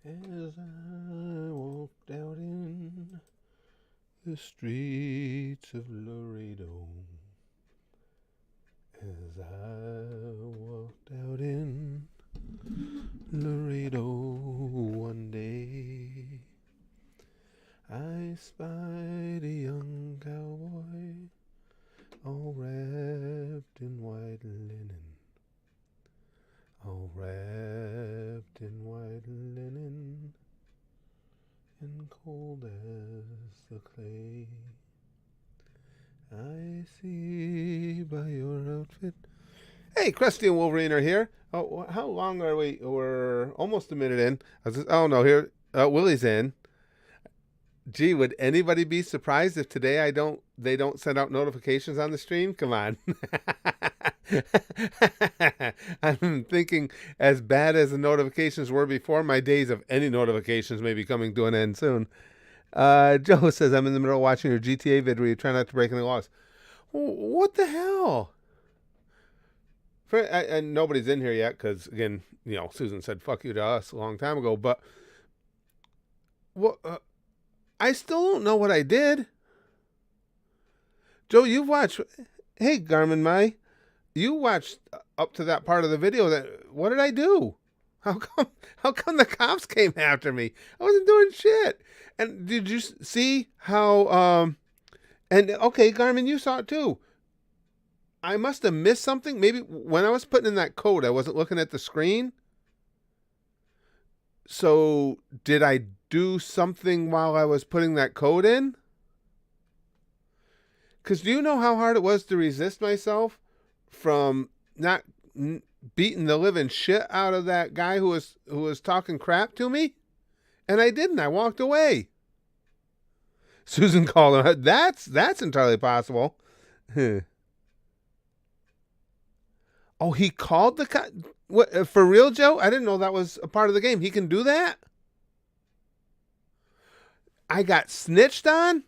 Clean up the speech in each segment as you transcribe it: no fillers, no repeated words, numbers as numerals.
As I walked out in the streets of Laredo, as I walked out in Laredo one day, I spied a young cowboy all wrapped in white linen, all wrapped in white linen, and cold as the clay. I see by your outfit. Hey, Krusty and Wolverine are here. Oh, how long are we? We're almost a minute in. Oh no, here Willie's in. Gee, would anybody be surprised if today they don't send out notifications on the stream? Come on. I'm thinking as bad as the notifications were before, my days of any notifications may be coming to an end soon. Joe says, I'm in the middle of watching your GTA vid where you try not to break any laws. What the hell? And nobody's in here yet because, again, Susan said fuck you to us a long time ago. But what? I still don't know what I did. Joe, you've watched. Hey, Garmin Mai, you watched up to that part of the video. What did I do? How come the cops came after me? I wasn't doing shit. And did you see how? And okay, Garmin, you saw it too. I must have missed something. Maybe when I was putting in that code, I wasn't looking at the screen. So did I do something while I was putting that code in? Because do you know how hard it was to resist myself from not beating the living shit out of that guy who was talking crap to me? And I didn't. I walked away. Susan called him. That's entirely possible. Oh, he called the what, for real, Joe? I didn't know that was a part of the game. He can do that? I got snitched on?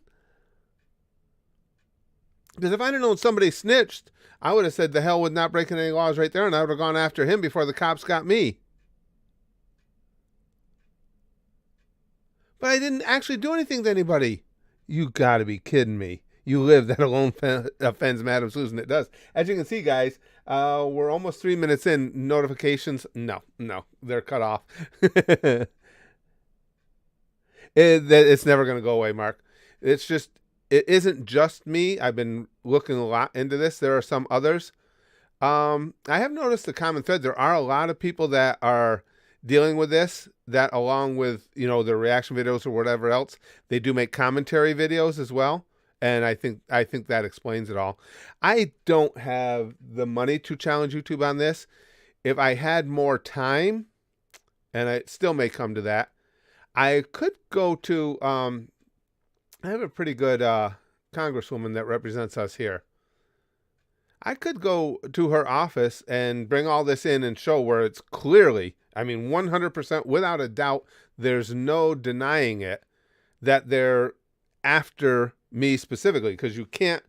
Because if I'd have known somebody snitched, I would have said the hell with not breaking any laws right there, and I would have gone after him before the cops got me. But I didn't actually do anything to anybody. You gotta be kidding me. You live that alone offends Madam Susan. It does. As you can see, guys, we're almost 3 minutes in. Notifications, no, they're cut off. It's never going to go away, Mark. It isn't just me. I've been looking a lot into this. There are some others. I have noticed the common thread. There are a lot of people that are dealing with this, that along with, their reaction videos or whatever else, they do make commentary videos as well. And I think that explains it all. I don't have the money to challenge YouTube on this. If I had more time, and it still may come to that, I could go to, I have a pretty good congresswoman that represents us here. I could go to her office and bring all this in and show where it's clearly, 100% without a doubt, there's no denying it, that they're after me specifically, because you can't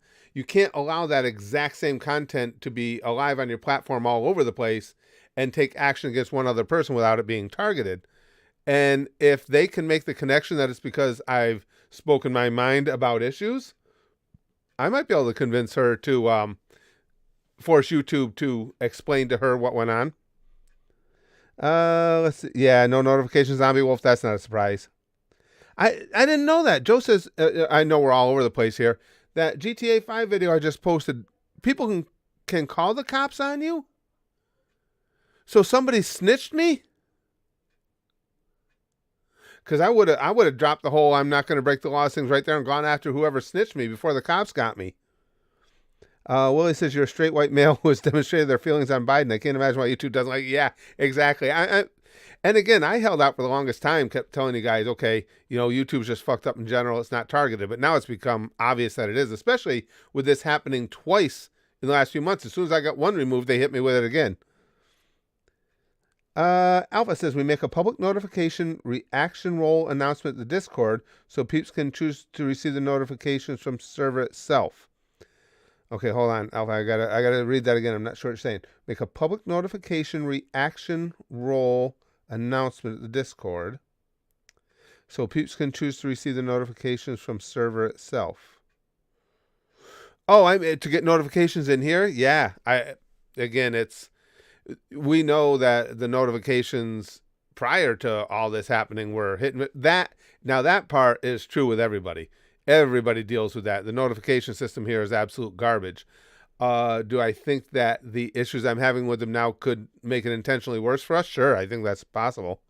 allow that exact same content to be alive on your platform all over the place and take action against one other person without it being targeted. And if they can make the connection that it's because I've spoken my mind about issues, I might be able to convince her to force YouTube to explain to her what went on. Let's see. Yeah, no notifications, Zombie Wolf. That's not a surprise. I didn't know that. Joe says, I know we're all over the place here, that GTA 5 video I just posted, people can call the cops on you? So somebody snitched me? Because I would have dropped the whole I'm not going to break the laws things right there and gone after whoever snitched me before the cops got me. Willie says, you're a straight white male who has demonstrated their feelings on Biden. I can't imagine why YouTube doesn't like it. Yeah, exactly. And again, I held out for the longest time, kept telling you guys, okay, YouTube's just fucked up in general. It's not targeted. But now it's become obvious that it is, especially with this happening twice in the last few months. As soon as I got one removed, they hit me with it again. Alpha says, we make a public notification reaction role announcement in the Discord so peeps can choose to receive the notifications from server itself. Okay, hold on, Alpha. I gotta read that again. I'm not sure what you're saying. Make a public notification reaction role announcement at the Discord. So peeps can choose to receive the notifications from server itself. Oh, I to get notifications in here? Yeah. We know that the notifications prior to all this happening were hitting that. Now that part is true with everybody. Everybody deals with that. The notification system here is absolute garbage. Do I think that the issues I'm having with them now could make it intentionally worse for us? Sure, I think that's possible.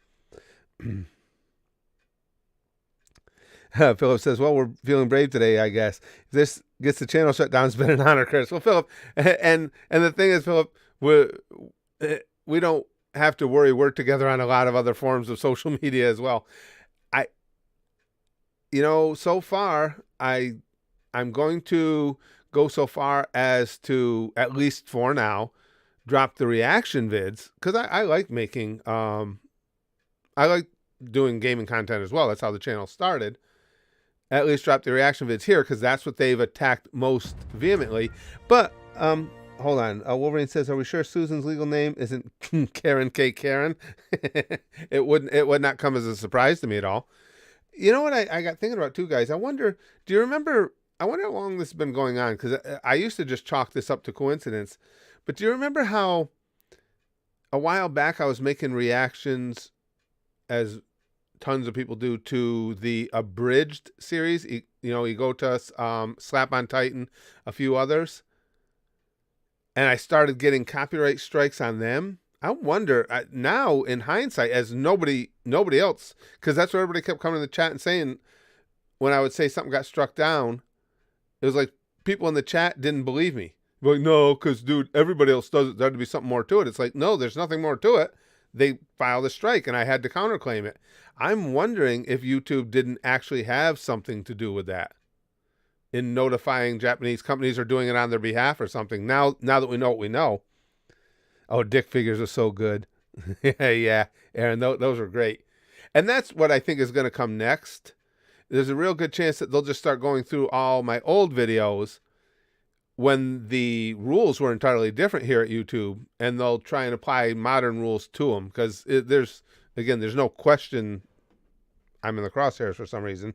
Philip says, well, we're feeling brave today, I guess. If this gets the channel shut down, it's been an honor, Chris. Well, Philip, and the thing is, Philip, we don't have to worry. We're together on a lot of other forms of social media as well. So far, I'm going to go so far as to, at least for now, drop the reaction vids, because I like making, I like doing gaming content as well. That's how the channel started. At least drop the reaction vids here, because that's what they've attacked most vehemently. But, hold on. Wolverine says, are we sure Susan's legal name isn't Karen K. Karen? It would not come as a surprise to me at all. You know what I got thinking about too, guys? I wonder how long this has been going on, because I used to just chalk this up to coincidence. But do you remember how a while back I was making reactions, as tons of people do, to the abridged series? Egotus, Slap on Titan, a few others. And I started getting copyright strikes on them. I wonder now, in hindsight, as nobody else, because that's what everybody kept coming in the chat and saying when I would say something got struck down. It was like people in the chat didn't believe me. Like, no, because, dude, everybody else does it. There had to be something more to it. It's like, no, there's nothing more to it. They filed a strike, and I had to counterclaim it. I'm wondering if YouTube didn't actually have something to do with that, in notifying Japanese companies or doing it on their behalf or something. Now that we know what we know. Oh, Dick figures are so good. Yeah, Aaron, those are great. And that's what I think is going to come next. There's a real good chance that they'll just start going through all my old videos when the rules were entirely different here at YouTube, and they'll try and apply modern rules to them, because there's no question I'm in the crosshairs for some reason.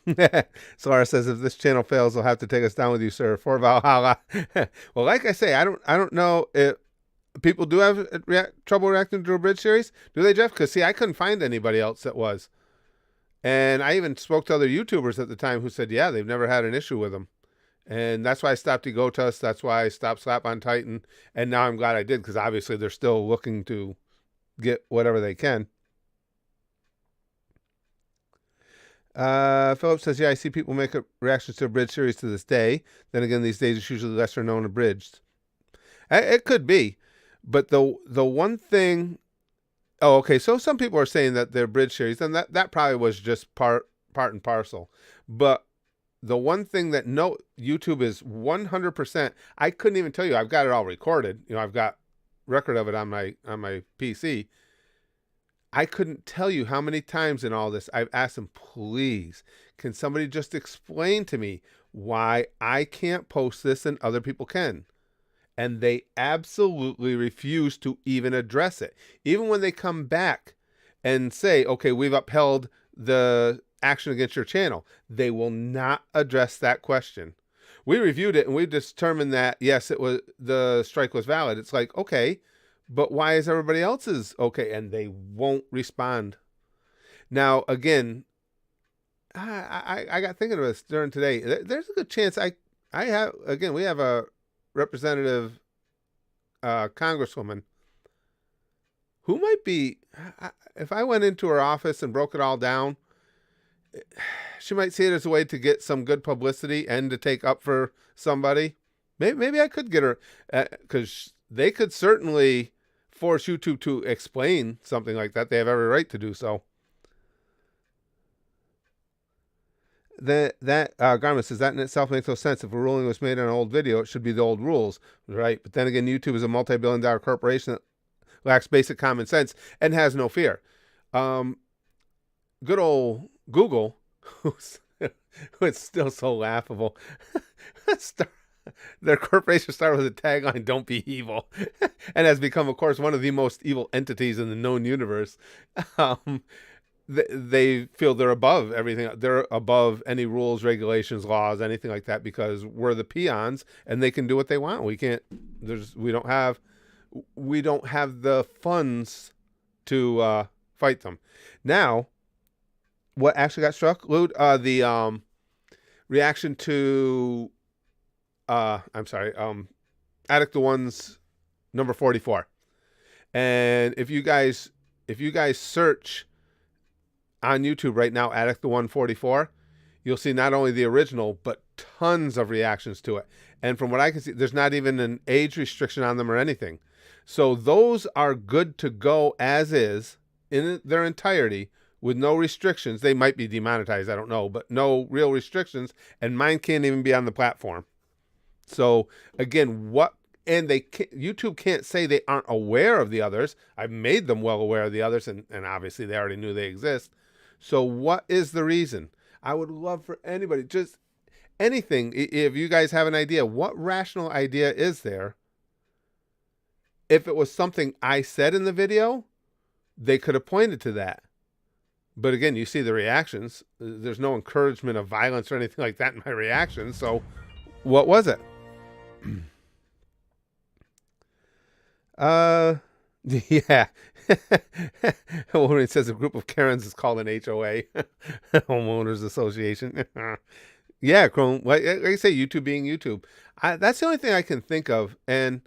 Solara says, if this channel fails, they'll have to take us down with you, sir, for Valhalla. Well, like I say, I don't know if people do have trouble reacting to a bridge series. Do they, Jeff? Because, see, I couldn't find anybody else that was. And I even spoke to other YouTubers at the time who said, yeah, they've never had an issue with them. And that's why I stopped Egotus. That's why I stopped Slap on Titan. And now I'm glad I did, because obviously they're still looking to get whatever they can. Philip says, yeah, I see people make reactions to a bridge series to this day. Then again, these days it's usually lesser known abridged. It could be. But the one thing... Oh, okay, so some people are saying that they're bridge series, and that probably was just part and parcel. But the one thing that YouTube is 100%, I couldn't even tell you. I've got it all recorded. I've got record of it on my PC. I couldn't tell you how many times in all this I've asked them, please, can somebody just explain to me why I can't post this and other people can? And they absolutely refuse to even address it. Even when they come back and say, okay, we've upheld the action against your channel, they will not address that question. We reviewed it and we determined that, yes, the strike was valid. It's like, okay, but why is everybody else's okay? And they won't respond. Now, again, I got thinking of this during today. There's a good chance we have a representative congresswoman who might be, if I went into her office and broke it all down, she might see it as a way to get some good publicity and to take up for somebody. Maybe I could get her, because they could certainly force YouTube to explain something like that. They have every right to do so. Garment says, that in itself makes no sense. If a ruling was made on an old video, it should be the old rules, right? But then again, YouTube is a multi-billion-dollar corporation that lacks basic common sense and has no fear. Good old Google, it's still so laughable. Their corporation started with a tagline, "Don't be evil," and has become, of course, one of the most evil entities in the known universe. they feel they're above everything. They're above any rules, regulations, laws, anything like that, because we're the peons and they can do what they want. We can't. We don't have the funds to fight them. Now, what actually got struck, Lud? The reaction to I'm sorry, Addict the One's number 44. And if you guys search on YouTube right now, Addict the 144, you'll see not only the original, but tons of reactions to it. And from what I can see, there's not even an age restriction on them or anything. So those are good to go as is in their entirety with no restrictions. They might be demonetized, I don't know, but no real restrictions. And mine can't even be on the platform. So again, YouTube can't say they aren't aware of the others. I've made them well aware of the others, and obviously they already knew they exist. So what is the reason? I would love for anybody, just anything, if you guys have an idea, what rational idea is there? If it was something I said in the video, they could have pointed to that. But again, you see the reactions. There's no encouragement of violence or anything like that in my reactions. So what was it? Yeah. When it says a group of Karens is called an HOA, homeowners association. Yeah, Chrome. Like I say, YouTube being YouTube. That's the only thing I can think of. And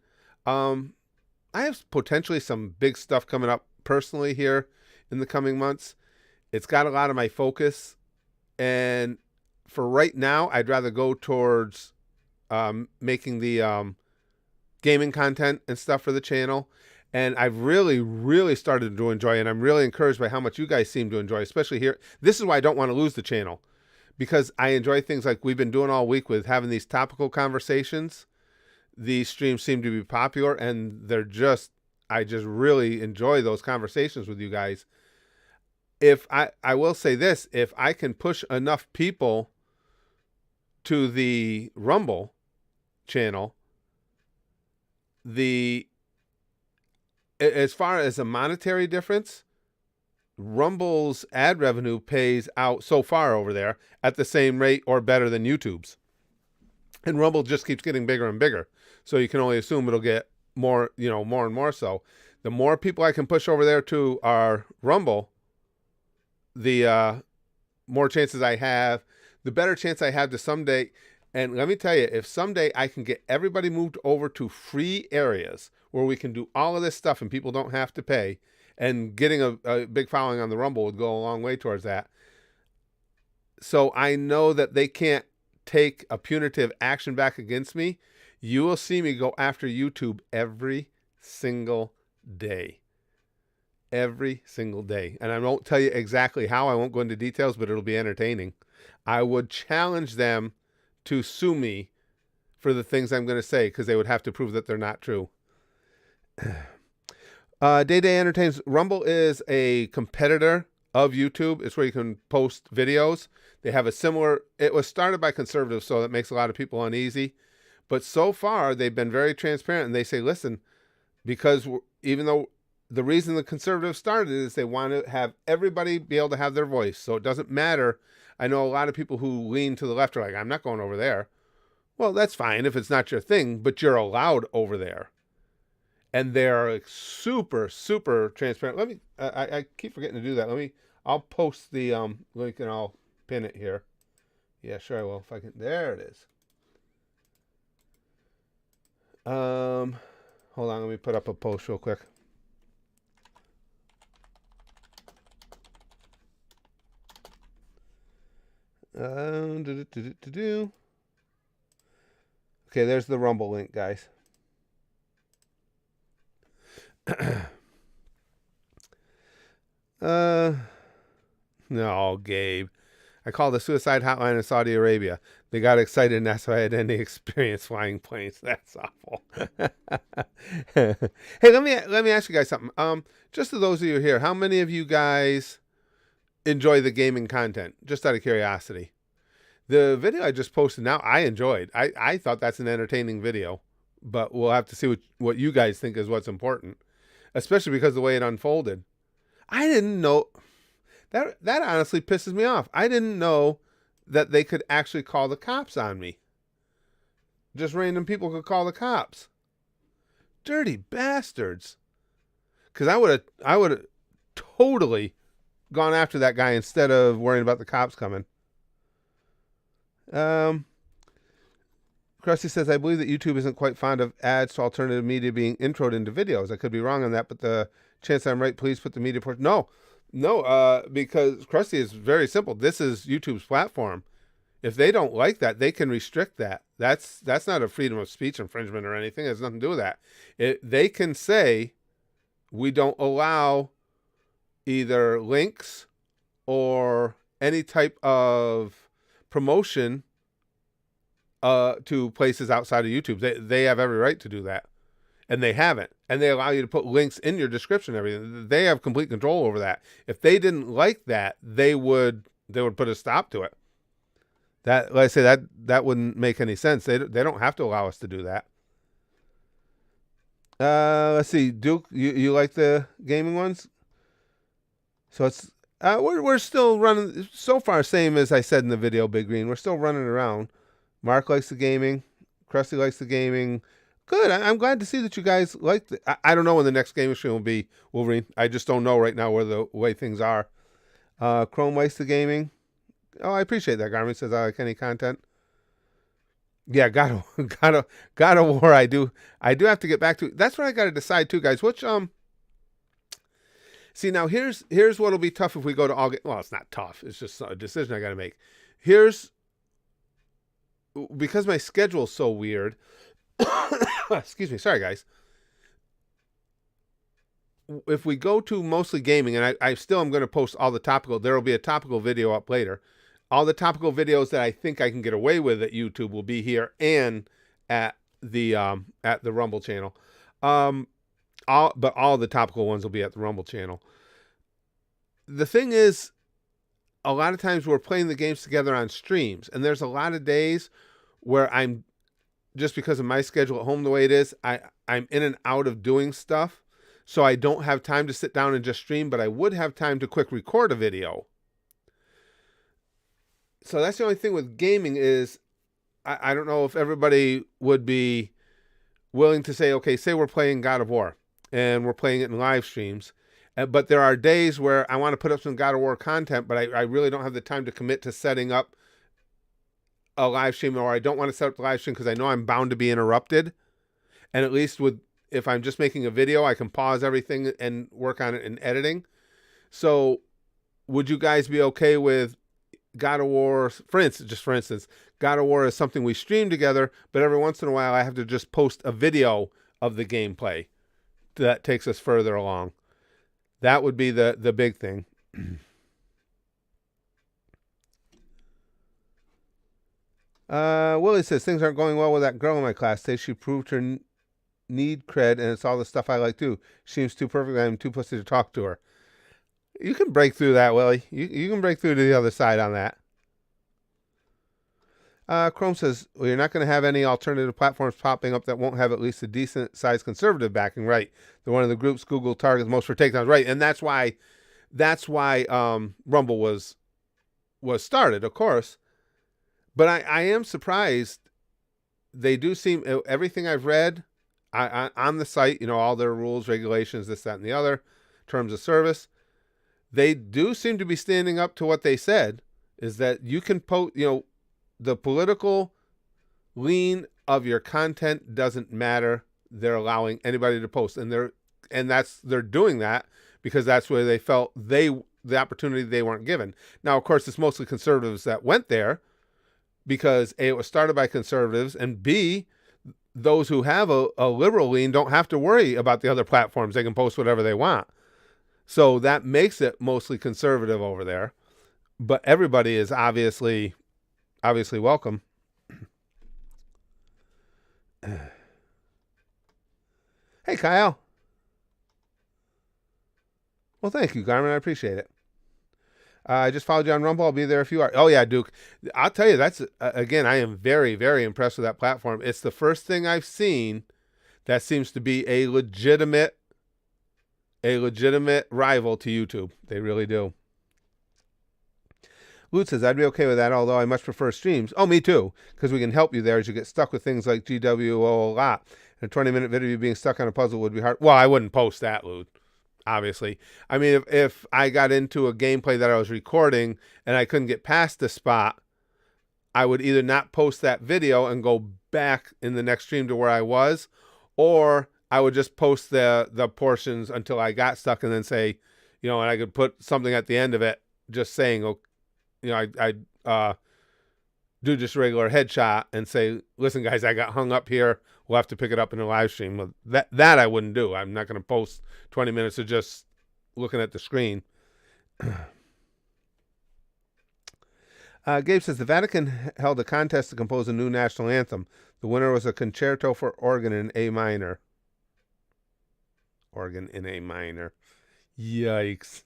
I have potentially some big stuff coming up personally here in the coming months. It's got a lot of my focus, and for right now, I'd rather go towards making the gaming content and stuff for the channel. And I've really, really started to enjoy it. And I'm really encouraged by how much you guys seem to enjoy, especially here. This is why I don't want to lose the channel, because I enjoy things like we've been doing all week with having these topical conversations. These streams seem to be popular, and I just really enjoy those conversations with you guys. If I will say this, if I can push enough people to the Rumble channel, as far as a monetary difference, Rumble's ad revenue pays out so far over there at the same rate or better than YouTube's. And Rumble just keeps getting bigger and bigger. So you can only assume it'll get more, more and more so. The more people I can push over there to our Rumble, the more chances I have, the better chance I have to someday. And let me tell you, if someday I can get everybody moved over to free areas where we can do all of this stuff and people don't have to pay, and getting a big following on the Rumble would go a long way towards that. So I know that they can't take a punitive action back against me. You will see me go after YouTube every single day. Every single day. And I won't tell you exactly how. I won't go into details, but it'll be entertaining. I would challenge them to sue me for the things I'm going to say, because they would have to prove that they're not true. Day Entertains. Rumble is a competitor of YouTube. It's where you can post videos. They have a similar, it was started by conservatives, so that makes a lot of people uneasy. But so far, they've been very transparent, and they say, listen, because even though the reason the conservatives started is they want to have everybody be able to have their voice. So it doesn't matter. I know a lot of people who lean to the left are like, I'm not going over there. Well, that's fine if it's not your thing, but you're allowed over there. And they're super, super transparent. Let me, I keep forgetting to do that. I'll post the link and I'll pin it here. Yeah, sure I will. If I can, there it is. Hold on, let me put up a post real quick. Okay, there's the Rumble link, guys. No, Gabe. I called the suicide hotline in Saudi Arabia. They got excited, and that's why I had any experience flying planes. That's awful. Hey, let me ask you guys something. Just to those of you here, how many of you guys enjoy the gaming content? Just out of curiosity. The video I just posted now, I enjoyed. I thought that's an entertaining video, but we'll have to see what you guys think is what's important, especially because of the way it unfolded. I didn't know. That honestly pisses me off. I didn't know that they could actually call the cops on me. Just random people could call the cops. Dirty bastards. Because I would have totally gone after that guy instead of worrying about the cops coming. Krusty says, I believe that YouTube isn't quite fond of ads to alternative media being introed into videos. I could be wrong on that, but the chance I'm right, please put the media portion. No, because Krusty is very simple. This is YouTube's platform. If they don't like that, they can restrict that. That's not a freedom of speech infringement or anything. It has nothing to do with that. They can say, we don't allow either links or any type of promotion to places outside of YouTube. They have every right to do that. And they haven't. And they allow you to put links in your description and everything. They have complete control over that. If they didn't like that, they would put a stop to it. That, like I say, that wouldn't make any sense. They don't have to allow us to do that. Let's see, Duke, you like the gaming ones? So it's we're still running so far, same as I said in the video, Big Green. We're still running around. Mark likes the gaming. Krusty likes the gaming. Good. I'm glad to see that you guys like it. I don't know when the next gaming stream will be, Wolverine. I just don't know right now where the way things are. Chrome likes the gaming. Oh, I appreciate that. Garmin says I like any content. Yeah, God of War. I do have to get back to. That's what I got to decide too, guys. Which See, now here's what'll be tough if we go to all. Well, it's not tough. It's just a decision I got to make. Because my schedule's so weird. Excuse me. Sorry, guys. If we go to mostly gaming, and I still am going to post all the topical. There will be a topical video up later. All the topical videos that I think I can get away with at YouTube will be here and at the Rumble channel. But all the topical ones will be at the Rumble channel. The thing is, a lot of times we're playing the games together on streams, and there's a lot of days where I'm, just because of my schedule at home the way it is, I'm in and out of doing stuff, so I don't have time to sit down and just stream, but I would have time to quick record a video. So that's the only thing with gaming is, I don't know if everybody would be willing to say, okay, say we're playing God of War, and we're playing it in live streams, but there are days where I want to put up some God of War content, but I really don't have the time to commit to setting up a live stream, or I don't want to set up the live stream because I know I'm bound to be interrupted. And at least if I'm just making a video, I can pause everything and work on it in editing. So would you guys be okay with God of War, for instance, God of War is something we stream together, but every once in a while I have to just post a video of the gameplay that takes us further along. That would be the big thing. Willie says, things aren't going well with that girl in my class. Says she proved her need cred, and it's all the stuff I like too. She seems too perfect. I'm too pussy to talk to her. You can break through that, Willie. You can break through to the other side on that. Chrome says, well, you're not going to have any alternative platforms popping up that won't have at least a decent-sized conservative backing, right? They're one of the groups Google targets most for takedowns, right? And that's why Rumble was started, of course. But I am surprised. They do seem, everything I've read on the site, all their rules, regulations, this, that, and the other, terms of service, they do seem to be standing up to what they said, is that you can post, the political lean of your content doesn't matter. They're allowing anybody to post, and they're doing that because that's where they felt the opportunity they weren't given. Now, of course, it's mostly conservatives that went there because A, it was started by conservatives, and B, those who have a liberal lean don't have to worry about the other platforms. They can post whatever they want. So that makes it mostly conservative over there. But everybody is obviously welcome. Hey, Kyle. Well, thank you, Garmin. I appreciate it. I just followed you on Rumble. I'll be there if you are. Oh, yeah, Duke. I'll tell you, that's, again, I am very, very impressed with that platform. It's the first thing I've seen that seems to be a legitimate rival to YouTube. They really do. Lute says, I'd be okay with that, although I much prefer streams. Oh, me too, because we can help you there as you get stuck with things like GWO a lot. And a 20-minute video of you being stuck on a puzzle would be hard. Well, I wouldn't post that, Lute, obviously. I mean, if I got into a gameplay that I was recording and I couldn't get past the spot, I would either not post that video and go back in the next stream to where I was, or I would just post the portions until I got stuck and then say, and I could put something at the end of it just saying, oh, I do just a regular headshot and say, listen, guys, I got hung up here. We'll have to pick it up in a live stream. Well, that I wouldn't do. I'm not going to post 20 minutes of just looking at the screen. Gabe says, the Vatican held a contest to compose a new national anthem. The winner was a concerto for organ in A minor. Organ in A minor. Yikes.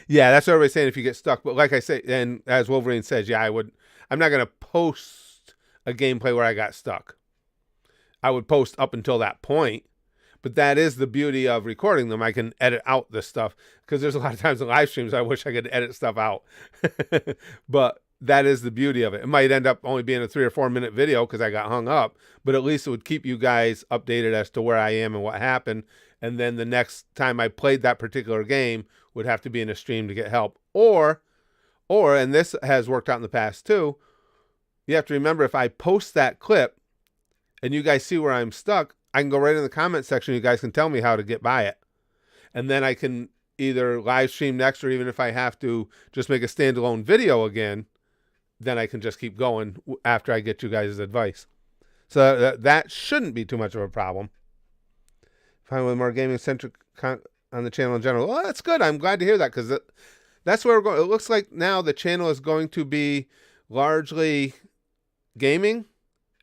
Yeah, that's what everybody's saying if you get stuck. But like I say, and as Wolverine says, yeah, I'm not going to post a gameplay where I got stuck. I would post up until that point. But that is the beauty of recording them. I can edit out this stuff, because there's a lot of times in live streams I wish I could edit stuff out. But that is the beauty of it. It might end up only being a 3 or 4 minute video because I got hung up, but at least it would keep you guys updated as to where I am and what happened. And then the next time I played that particular game would have to be in a stream to get help. Or, and this has worked out in the past too, you have to remember, if I post that clip and you guys see where I'm stuck, I can go right in the comment section. You guys can tell me how to get by it. And then I can either live stream next, or even if I have to just make a standalone video again, then I can just keep going after I get you guys' advice. So that shouldn't be too much of a problem. Finally, more gaming-centric on the channel in general. Well, that's good. I'm glad to hear that, because that's where we're going. It looks like now the channel is going to be largely gaming,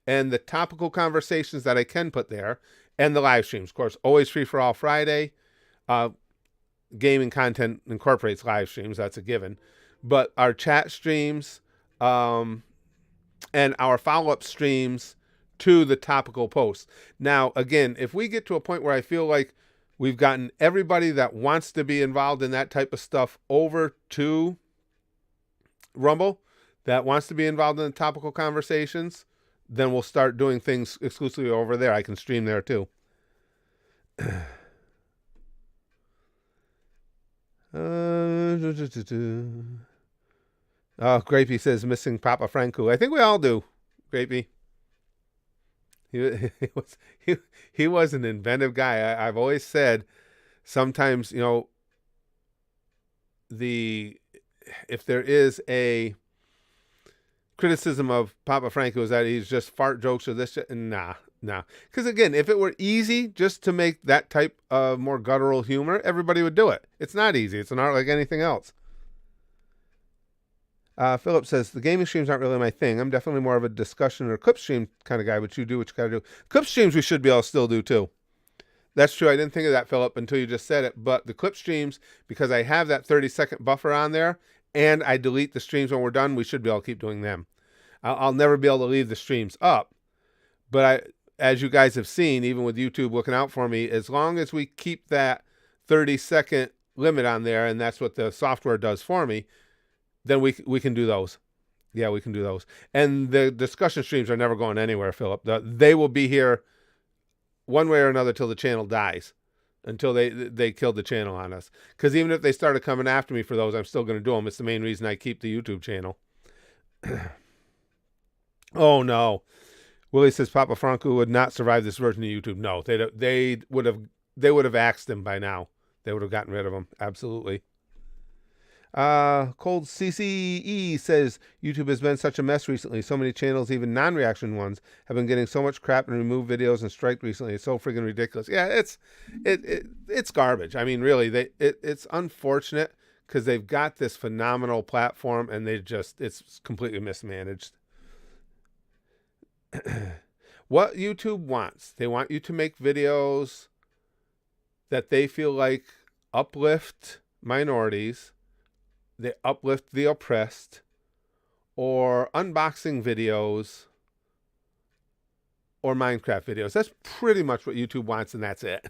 and the topical conversations that I can put there, and the live streams. Of course, always free for all Friday. Gaming content incorporates live streams. That's a given. But our chat streams and our follow-up streams to the topical posts. Now, again, if we get to a point where I feel like we've gotten everybody that wants to be involved in that type of stuff over to Rumble, that wants to be involved in the topical conversations, then we'll start doing things exclusively over there. I can stream there too. Oh, Grapey says missing Papa Franco. I think we all do, Grapey. He was an inventive guy. I've always said, sometimes, if there is a criticism of Papa Franco, is that he's just fart jokes or this shit. Nah. Because again, if it were easy just to make that type of more guttural humor, everybody would do it. It's not easy. It's an art like anything else. Philip says, the gaming streams aren't really my thing. I'm definitely more of a discussion or clip stream kind of guy, but you do what you got to do. Clip streams we should be able to still do too. That's true. I didn't think of that, Philip, until you just said it. But the clip streams, because I have that 30-second buffer on there, and I delete the streams when we're done, we should be able to keep doing them. I'll never be able to leave the streams up. But as you guys have seen, even with YouTube looking out for me, as long as we keep that 30-second limit on there, and that's what the software does for me, then we can do those. Yeah, we can do those. And the discussion streams are never going anywhere, Philip. They will be here one way or another till the channel dies, until they kill the channel on us. Because even if they started coming after me for those, I'm still going to do them. It's the main reason I keep the YouTube channel. Oh, no. Willie says Papa Franco would not survive this version of YouTube. No, they would have axed him by now. They would have gotten rid of him. Absolutely. Cold CCE says YouTube has been such a mess recently. So many channels, even non-reaction ones, have been getting so much crap and removed videos and striked recently. It's so freaking ridiculous. Yeah, it's garbage. I mean, really, it's unfortunate, because they've got this phenomenal platform and it's completely mismanaged. What YouTube wants, they want you to make videos that they feel like uplift minorities, they uplift the oppressed, or unboxing videos, or Minecraft videos. That's pretty much what YouTube wants, and that's it.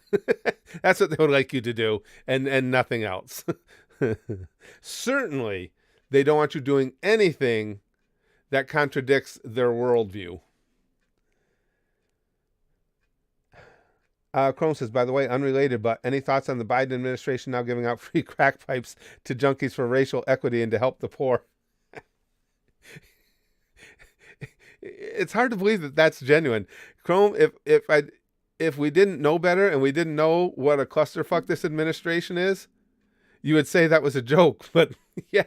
That's what they would like you to do, and nothing else. Certainly, they don't want you doing anything that contradicts their worldview. Chrome says, by the way, unrelated, but any thoughts on the Biden administration now giving out free crack pipes to junkies for racial equity and to help the poor? It's hard to believe that that's genuine. Chrome, if we didn't know better and we didn't know what a clusterfuck this administration is, you would say that was a joke. But yeah,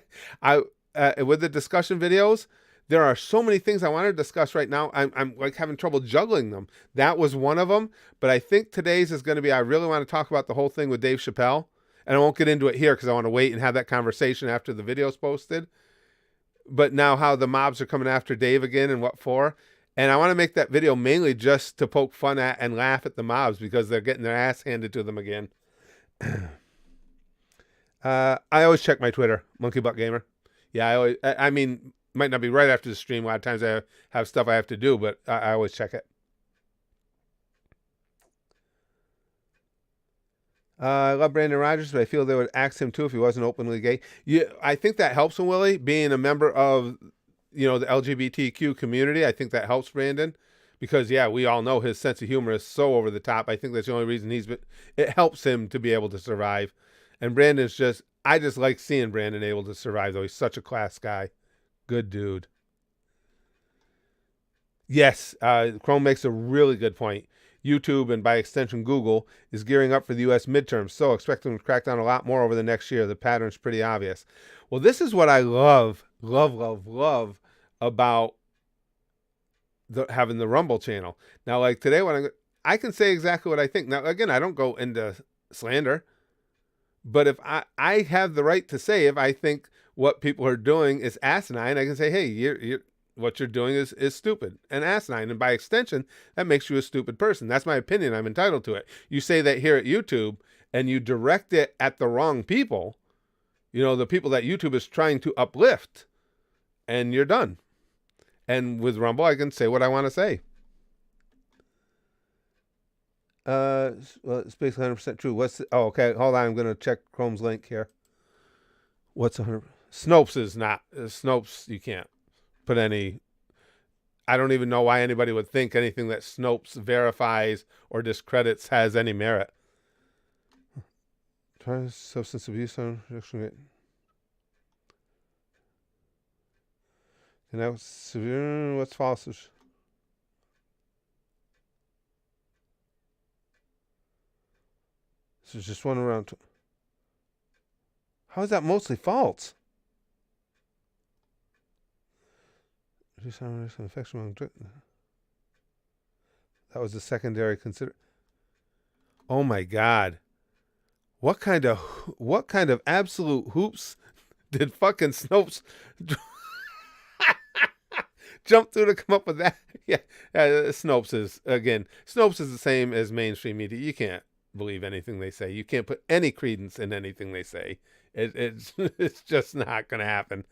with the discussion videos, there are so many things I want to discuss right now. I'm like having trouble juggling them. That was one of them. But I think today's is going to be, I really want to talk about the whole thing with Dave Chappelle. And I won't get into it here because I want to wait and have that conversation after the video's posted. But now how the mobs are coming after Dave again and what for. And I want to make that video mainly just to poke fun at and laugh at the mobs because they're getting their ass handed to them again. I always check my Twitter, Monkey Butt Gamer. Yeah, I mean, might not be right after the stream. A lot of times I have stuff I have to do, but I always check it. I love Brandon Rogers, but I feel they would axe him too if he wasn't openly gay. I think that helps him, Willie, being a member of, the LGBTQ community. I think that helps Brandon because, yeah, we all know his sense of humor is so over the top. I think that's the only reason it helps him to be able to survive. And I just like seeing Brandon able to survive, though. He's such a class guy. Good dude. Yes, Chrome makes a really good point. YouTube, and by extension Google, is gearing up for the U.S. midterms, so expect them to crack down a lot more over the next year. The pattern's pretty obvious. Well, this is what I love about having the Rumble channel. Now, like today, when I can say exactly what I think. Now, again, I don't go into slander, but if I have the right to say if I think what people are doing is asinine, I can say, hey, what you're doing is stupid and asinine. And by extension, that makes you a stupid person. That's my opinion. I'm entitled to it. You say that here at YouTube and you direct it at the wrong people, the people that YouTube is trying to uplift, and you're done. And with Rumble, I can say what I want to say. Well, it's basically 100% true. Okay, hold on. I'm going to check Chrome's link here. What's 100%? Snopes is not. Snopes, you can't put any. I don't even know why anybody would think anything that Snopes verifies or discredits has any merit. Try substance abuse on reduction rate. And that was severe. What's false? This is just one around. How is that mostly false? Infection. That was the secondary consider. Oh my God! What kind of absolute hoops did fucking Snopes jump through to come up with that? Yeah, Snopes is the same as mainstream media. You can't believe anything they say. You can't put any credence in anything they say. It's just not going to happen.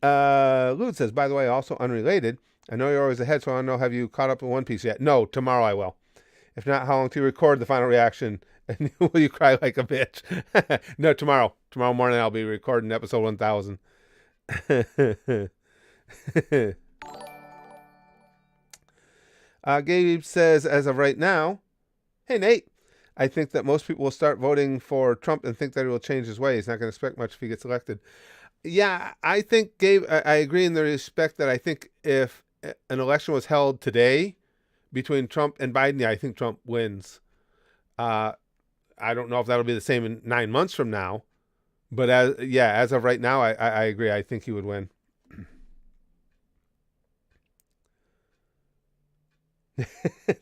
Lud says, by the way, also unrelated, I know you're always ahead, so I don't know, have you caught up with One Piece yet? No, tomorrow I will. If not, how long till you record the final reaction? And will you cry like a bitch? No, tomorrow. Tomorrow morning I'll be recording episode 1000. Gabe says, as of right now, hey, Nate, I think that most people will start voting for Trump and think that he will change his ways. He's not going to expect much if he gets elected. Yeah, I think, Gabe, I agree in the respect that I think if an election was held today between Trump and Biden, yeah, I think Trump wins. I don't know if that'll be the same in 9 months from now, but as of right now, I agree. I think he would win.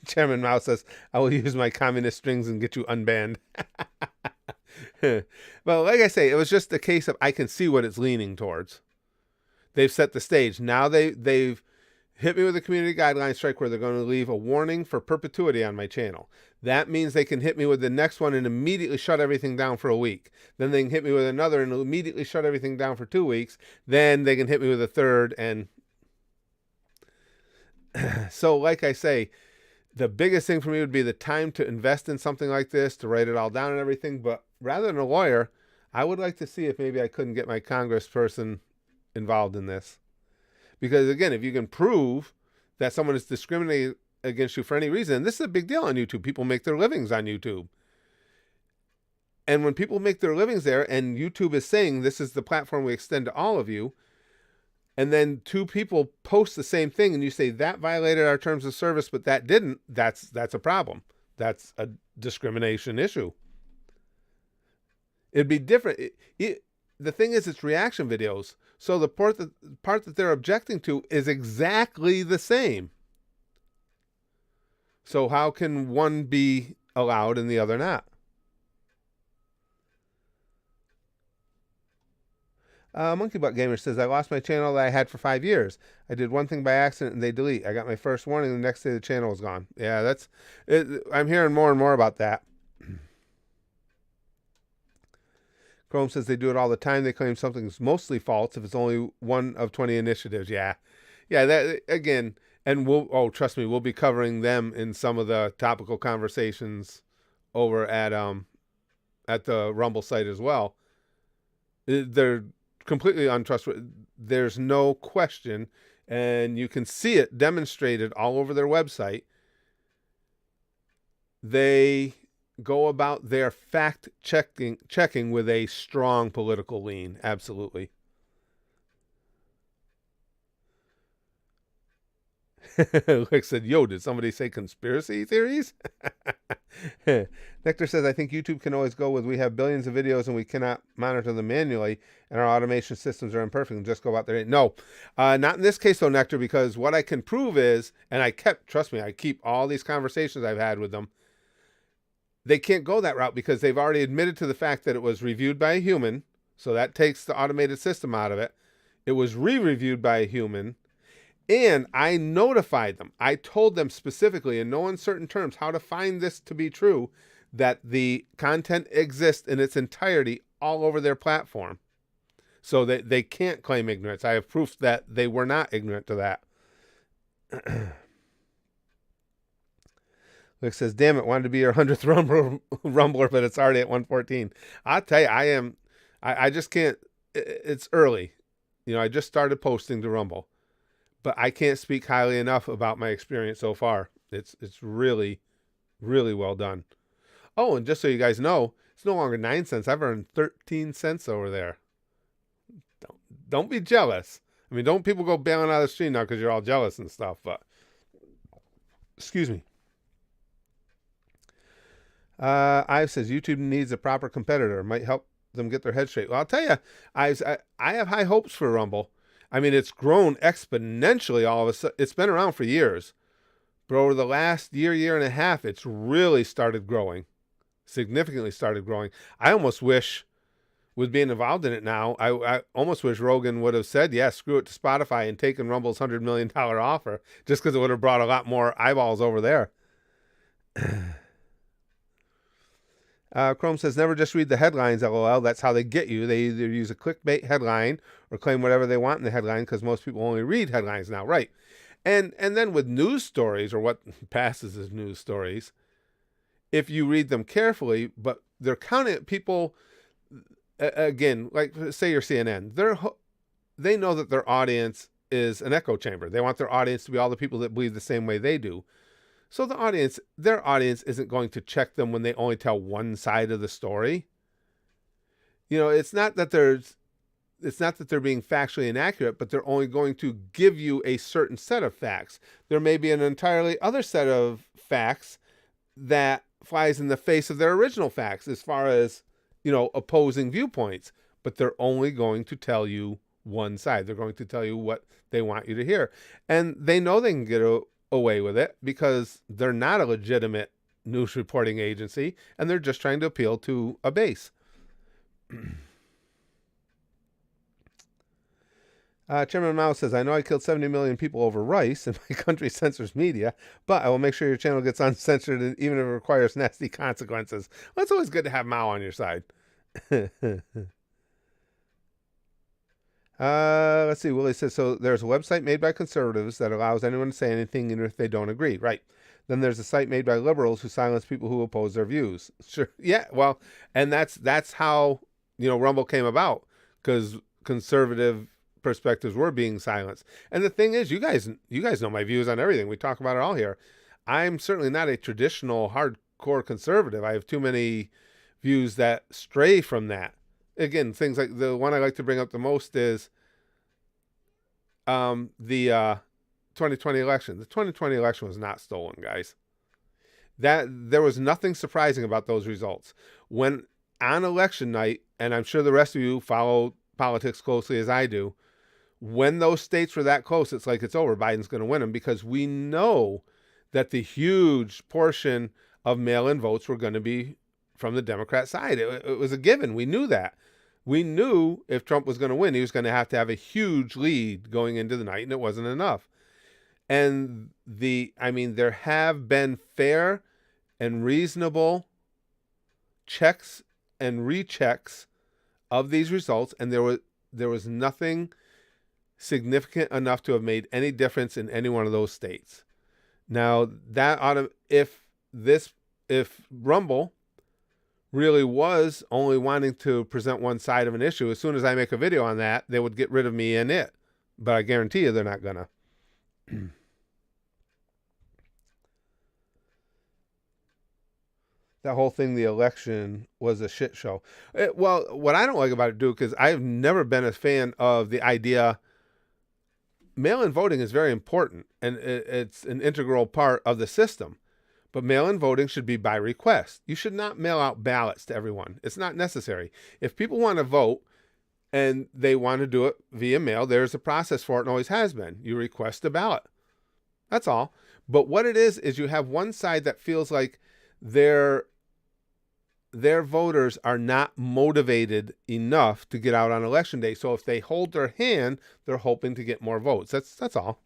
Chairman Mao says, I will use my communist strings and get you unbanned. Well, like I say, it was just a case of I can see what it's leaning towards. They've set the stage. Now they've hit me with a community guideline strike where they're going to leave a warning for perpetuity on my channel. That means they can hit me with the next one and immediately shut everything down for a week. Then they can hit me with another and immediately shut everything down for 2 weeks. Then they can hit me with a third. And so, like I say, the biggest thing for me would be the time to invest in something like this, to write it all down and everything. But rather than a lawyer, I would like to see if maybe I couldn't get my congressperson involved in this. Because again, if you can prove that someone is discriminating against you for any reason, and this is a big deal on YouTube. People make their livings on YouTube. And when people make their livings there and YouTube is saying this is the platform we extend to all of you, and then two people post the same thing and you say that violated our terms of service, but that didn't, that's a problem. That's a discrimination issue. It'd be different. The thing is, it's reaction videos. So the part that they're objecting to is exactly the same. So how can one be allowed and the other not? Monkey Butt Gamer says, I lost my channel that I had for 5 years. I did one thing by accident and they delete. I got my first warning. The next day the channel was gone. Yeah, that's it. I'm hearing more and more about that. Chrome says they do it all the time. They claim something's mostly false if it's only one of 20 initiatives. Yeah. That again, and trust me, we'll be covering them in some of the topical conversations over at the Rumble site as well. They're completely untrustworthy. There's no question, and you can see it demonstrated all over their website. They go about their fact checking with a strong political lean. Absolutely. Rick said, yo, did somebody say conspiracy theories? Nectar says, I think YouTube can always go with, we have billions of videos and we cannot monitor them manually and our automation systems are imperfect and just go about their... No, not in this case though, Nectar, because what I can prove is, and trust me, I keep all these conversations I've had with them. They can't go that route because they've already admitted to the fact that it was reviewed by a human. So that takes the automated system out of it. It was re-reviewed by a human. And I notified them. I told them specifically in no uncertain terms how to find this to be true, that the content exists in its entirety all over their platform. So that they can't claim ignorance. I have proof that they were not ignorant to that. Rick says, damn it, wanted to be your 100th Rumbler, but it's already at 114. I'll tell you, I just can't, it's early. I just started posting to Rumble. But I can't speak highly enough about my experience so far. It's really, really well done. Oh, and just so you guys know, it's no longer 9 cents. I've earned 13 cents over there. Don't be jealous. I mean, don't people go bailing out of the stream now because you're all jealous and stuff. But, excuse me. Ives says YouTube needs a proper competitor. Might help them get their head straight. Well, I'll tell you, Ives, I have high hopes for Rumble. I mean, it's grown exponentially all of a sudden. It's been around for years. But over the last year and a half, it's really started growing. Significantly started growing. I almost wish, with being involved in it now, I almost wish Rogan would have said, yeah, screw it to Spotify and taken Rumble's $100 million offer, just because it would have brought a lot more eyeballs over there. Chrome says, never just read the headlines, LOL. That's how they get you. They either use a clickbait headline or claim whatever they want in the headline because most people only read headlines now. Right. And then with news stories, or what passes as news stories, if you read them carefully, but they're counting people, again, like say your CNN, they know that their audience is an echo chamber. They want their audience to be all the people that believe the same way they do. So their audience isn't going to check them when they only tell one side of the story. It's not that they're being factually inaccurate, but they're only going to give you a certain set of facts. There may be an entirely other set of facts that flies in the face of their original facts as far as, opposing viewpoints, but they're only going to tell you one side. They're going to tell you what they want you to hear. And they know they can get away with it because they're not a legitimate news reporting agency and they're just trying to appeal to a base. Chairman Mao says, I know I killed 70 million people over rice and my country censors media, but I will make sure your channel gets uncensored even if it requires nasty consequences. Well, it's always good to have Mao on your side. Let's see. Willie says, so there's a website made by conservatives that allows anyone to say anything even if they don't agree. Right. Then there's a site made by liberals who silence people who oppose their views. Sure. Yeah. Well, and that's how Rumble came about because conservative perspectives were being silenced. And the thing is, you guys know my views on everything. We talk about it all here. I'm certainly not a traditional hardcore conservative. I have too many views that stray from that. Again, things like the one I like to bring up the most is the 2020 election. The 2020 election was not stolen, guys. That there was nothing surprising about those results. When on election night, and I'm sure the rest of you follow politics closely as I do, when those states were that close, it's like it's over. Biden's going to win them, because we know that the huge portion of mail-in votes were going to be from the Democrat side. It was a given. We knew that. We knew if Trump was going to win, he was going to have a huge lead going into the night, and it wasn't enough. And there have been fair and reasonable checks and rechecks of these results, and there was nothing significant enough to have made any difference in any one of those states. Now, if Rumble really was only wanting to present one side of an issue, as soon as I make a video on that, they would get rid of me in it. But I guarantee you they're not gonna. That whole thing, the election, was a shit show. Well, what I don't like about it, Duke, because I've never been a fan of the idea. Mail-in voting is very important, and it's an integral part of the system. But mail-in voting should be by request. You should not mail out ballots to everyone. It's not necessary. If people want to vote and they want to do it via mail, there's a process for it and always has been. You request a ballot. That's all. But what it is you have one side that feels like their voters are not motivated enough to get out on election day. So if they hold their hand, they're hoping to get more votes. That's all.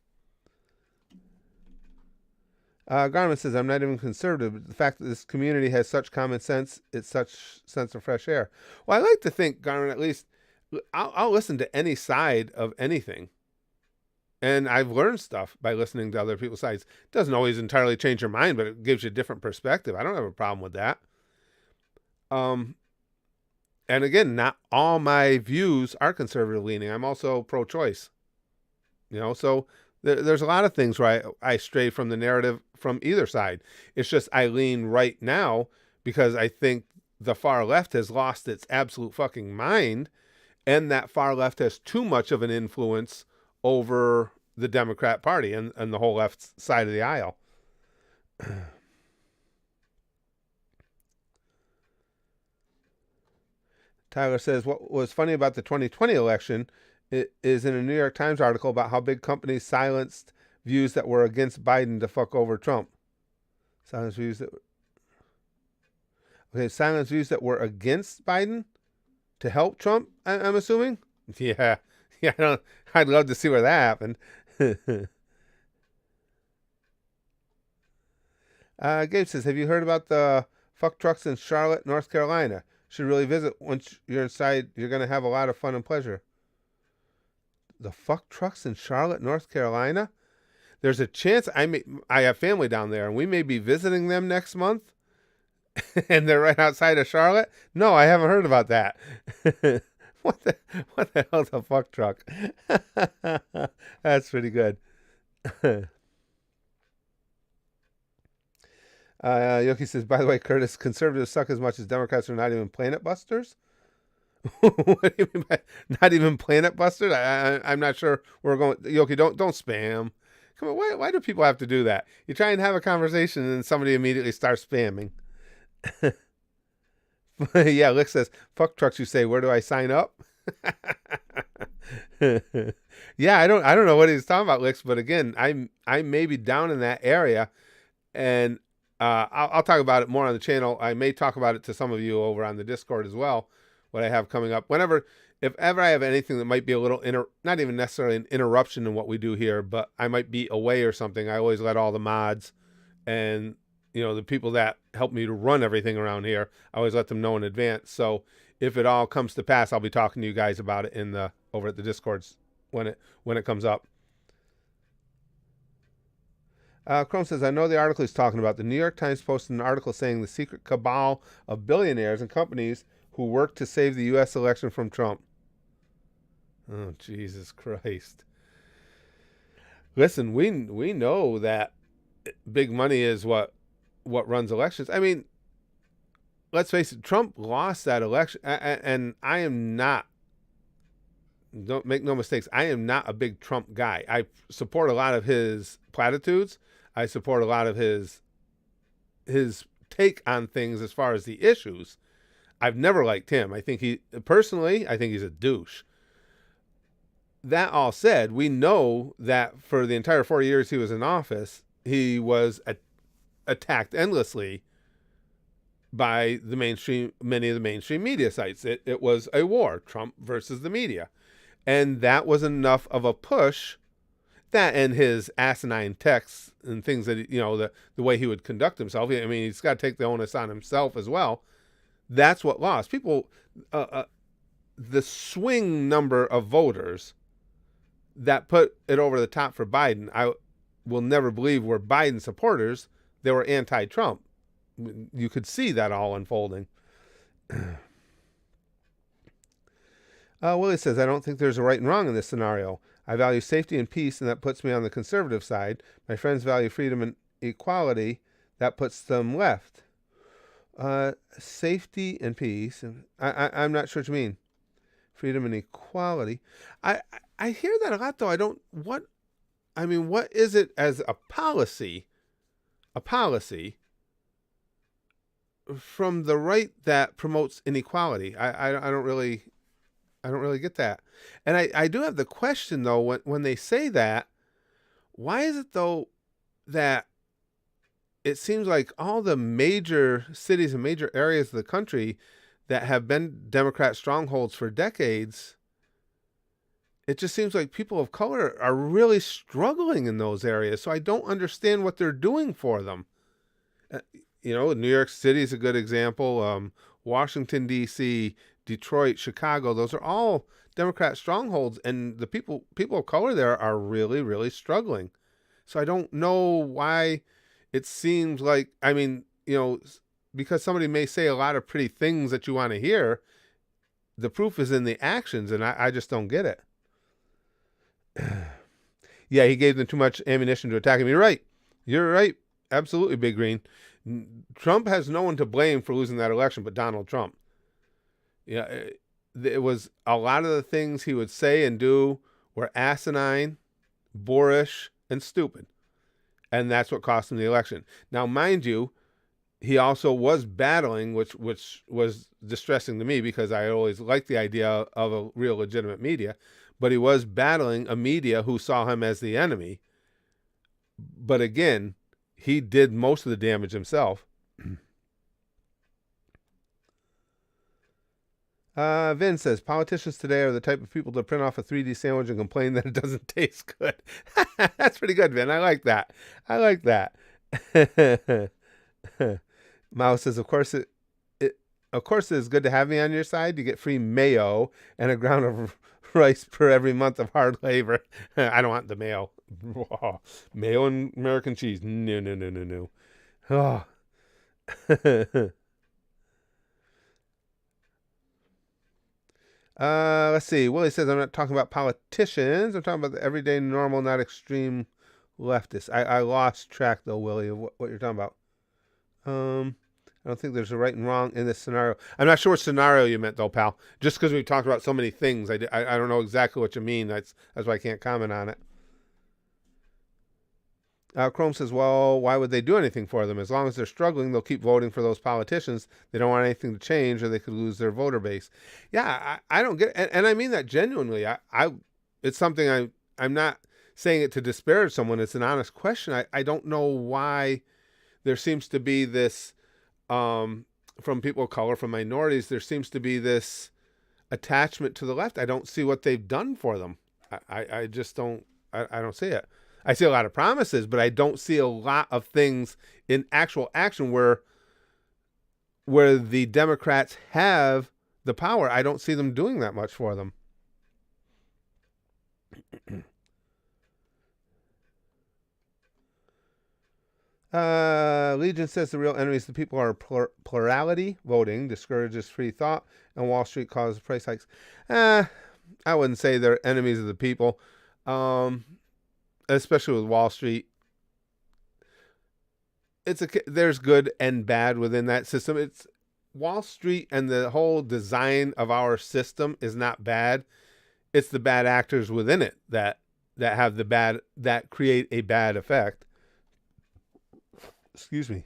Garmin says, I'm not even conservative, but the fact that this community has such common sense, it's such sense of fresh air. Well, I like to think, Garmin, at least I'll listen to any side of anything. And I've learned stuff by listening to other people's sides. It doesn't always entirely change your mind, but it gives you a different perspective. I don't have a problem with that. And again, not all my views are conservative leaning. I'm also pro-choice. So there's a lot of things where I stray from the narrative from either side. It's just I lean right now because I think the far left has lost its absolute fucking mind, and that far left has too much of an influence over the Democrat Party and the whole left side of the aisle. Tyler says, what was funny about the 2020 election is in a New York Times article about how big companies silenced views that were against Biden to fuck over Trump. Silence views that were against Biden to help Trump, I'm assuming? Yeah. I'd love to see where that happened. Gabe says, have you heard about the fuck trucks in Charlotte, North Carolina? Should really visit. Once you're inside, you're going to have a lot of fun and pleasure. The fuck trucks in Charlotte, North Carolina? There's a chance I have family down there, and we may be visiting them next month. And they're right outside of Charlotte? No, I haven't heard about that. What the hell's a fuck truck? That's pretty good. Yoki says, by the way, Curtis, conservatives suck as much as Democrats are not even planet busters. What do you mean by not even planet busters? I'm not sure where we're going. Yoki, don't spam. Come on, why do people have to do that? You try and have a conversation and then somebody immediately starts spamming. Yeah, Lick says, fuck trucks, you say, where do I sign up? Yeah, I don't know what he's talking about, Licks, but again, I may be down in that area, and I'll talk about it more on the channel. I may talk about it to some of you over on the Discord as well, what I have coming up. If ever I have anything that might be a little, not even necessarily an interruption in what we do here, but I might be away or something, I always let all the mods and, the people that help me to run everything around here, I always let them know in advance. So if it all comes to pass, I'll be talking to you guys about it over at the Discords when it comes up. Chrome says, I know the article he's talking about. The New York Times posted an article saying the secret cabal of billionaires and companies who worked to save the U.S. election from Trump. Oh, Jesus Christ. Listen, we know that big money is what runs elections. I mean, let's face it, Trump lost that election, and I am not, don't make no mistakes, I am not a big Trump guy. I support a lot of his platitudes. I support a lot of his take on things as far as the issues. I've never liked him. I think I think he's a douche. That all said, we know that for the entire 4 years he was in office, he was attacked endlessly by many of the mainstream media sites. It was a war, Trump versus the media. And that was enough of a push, that and his asinine texts and things that, the way he would conduct himself. I mean, he's got to take the onus on himself as well. That's what lost. People, the swing number of voters that put it over the top for Biden, I will never believe were Biden supporters. They were anti-Trump. You could see that all unfolding. Willie says, I don't think there's a right and wrong in this scenario. I value safety and peace, and that puts me on the conservative side. My friends value freedom and equality. That puts them left. Safety and peace. I'm not sure what you mean. Freedom and equality. I hear that a lot, though. What is it as a policy from the right that promotes inequality? I don't really get that. And I do have the question, though, when they say that, why is it, though, that it seems like all the major cities and major areas of the country that have been Democrat strongholds for decades, it just seems like people of color are really struggling in those areas. So I don't understand what they're doing for them. New York City is a good example. Washington, D.C., Detroit, Chicago, those are all Democrat strongholds, and the people of color there are really, really struggling. So I don't know why it seems like, because somebody may say a lot of pretty things that you want to hear, the proof is in the actions, and I just don't get it. Yeah, he gave them too much ammunition to attack him. You're right. Absolutely, Big Green. Trump has no one to blame for losing that election but Donald Trump. Yeah, it was a lot of the things he would say and do were asinine, boorish, and stupid. And that's what cost him the election. Now, mind you, he also was battling, which was distressing to me because I always liked the idea of a real legitimate media, but he was battling a media who saw him as the enemy. But again, he did most of the damage himself. Vin says, politicians today are the type of people to print off a 3D sandwich and complain that it doesn't taste good. That's pretty good, Vin. I like that. Mao says, of course it is good to have me on your side. You get free mayo and a ground of rice per every month of hard labor. I don't want the mayo. Mayo and American cheese. No. Oh. Let's see. Willie says, I'm not talking about politicians. I'm talking about the everyday, normal, not extreme leftists. I lost track, though, Willie, of what you're talking about. I don't think there's a right and wrong in this scenario. I'm not sure what scenario you meant, though, pal. Just because we've talked about so many things, I don't know exactly what you mean. That's why I can't comment on it. Chrome says, well, why would they do anything for them? As long as they're struggling, they'll keep voting for those politicians. They don't want anything to change or they could lose their voter base. Yeah, I don't get it. And I mean that genuinely. It's something I'm not saying it to disparage someone. It's an honest question. I don't know why there seems to be this, from people of color, from minorities, there seems to be this attachment to the left. I don't see what they've done for them. I just don't, I don't see it. I see a lot of promises, but I don't see a lot of things in actual action where the Democrats have the power. I don't see them doing that much for them. Legion says the real enemies of the people are plurality voting, discourages free thought, and Wall Street causes price hikes. I wouldn't say they're enemies of the people, especially with Wall Street. There's good and bad within that system. It's Wall Street and the whole design of our system is not bad. It's the bad actors within it that have that create a bad effect. Excuse me.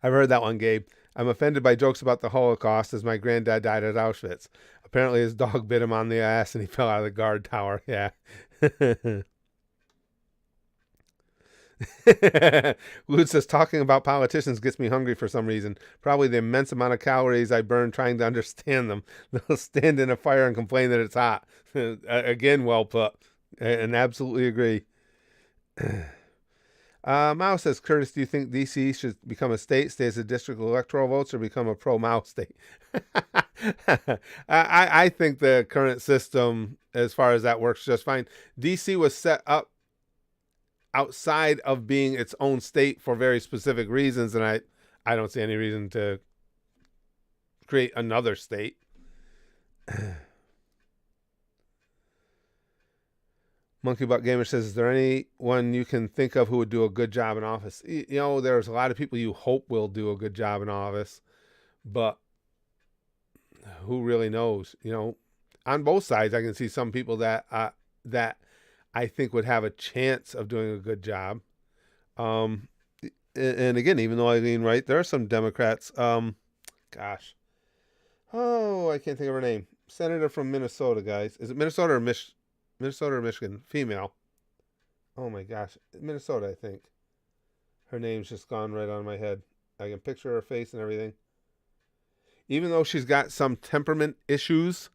I've heard that one, Gabe. I'm offended by jokes about the Holocaust as my granddad died at Auschwitz. Apparently his dog bit him on the ass and he fell out of the guard tower. Yeah. Lute says, talking about politicians gets me hungry for some reason. Probably the immense amount of calories I burn trying to understand them. They'll stand in a fire and complain that it's hot. Again, well put. And absolutely agree. Mao says, Curtis, do you think DC should become a state, stay as a district electoral votes, or become a pro-Mao state? I think the current system, as far as that works just fine. DC was set up outside of being its own state for very specific reasons, and I don't see any reason to create another state. Monkey Butt Gamer says, is there anyone you can think of who would do a good job in office? You know, there's a lot of people you hope will do a good job in office, but who really knows? You know, on both sides, I can see some people that I think would have a chance of doing a good job. And again, even though I lean right, there are some Democrats. Gosh. Oh, I can't think of her name. Senator from Minnesota, guys. Is it Minnesota or Minnesota or Michigan? Female. Oh my gosh. Minnesota, I think. Her name's just gone right on my head. I can picture her face and everything. Even though she's got some temperament issues,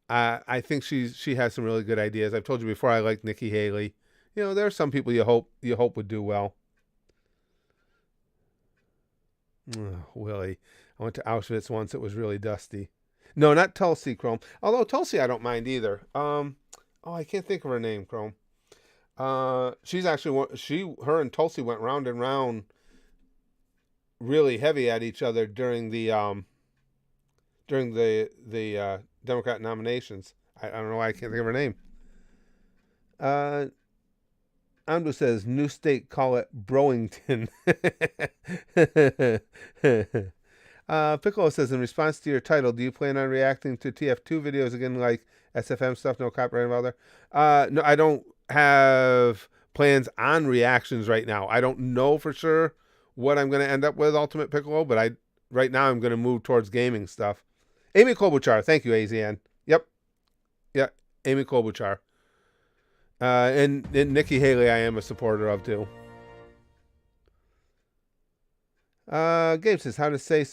I think she has some really good ideas. I've told you before I like Nikki Haley. You know, there are some people you hope would do well. Oh, Willie. I went to Auschwitz once. It was really dusty. No, not Tulsi, Chrome. Although Tulsi I don't mind either. I can't think of her name, Chrome. She's actually her and Tulsi went round and round really heavy at each other during the Democrat nominations. I don't know why I can't think of her name. Andu says, new state, call it Browington. Piccolo says, in response to your title, do you plan on reacting to TF2 videos again, like SFM stuff, no copyright involved there? No, I don't have plans on reactions right now. I don't know for sure what I'm going to end up with, Ultimate Piccolo, but right now I'm going to move towards gaming stuff. Amy Klobuchar, thank you, AZN. Yep, Amy Klobuchar. And Nikki Haley I am a supporter of, too. Gabe says, how to say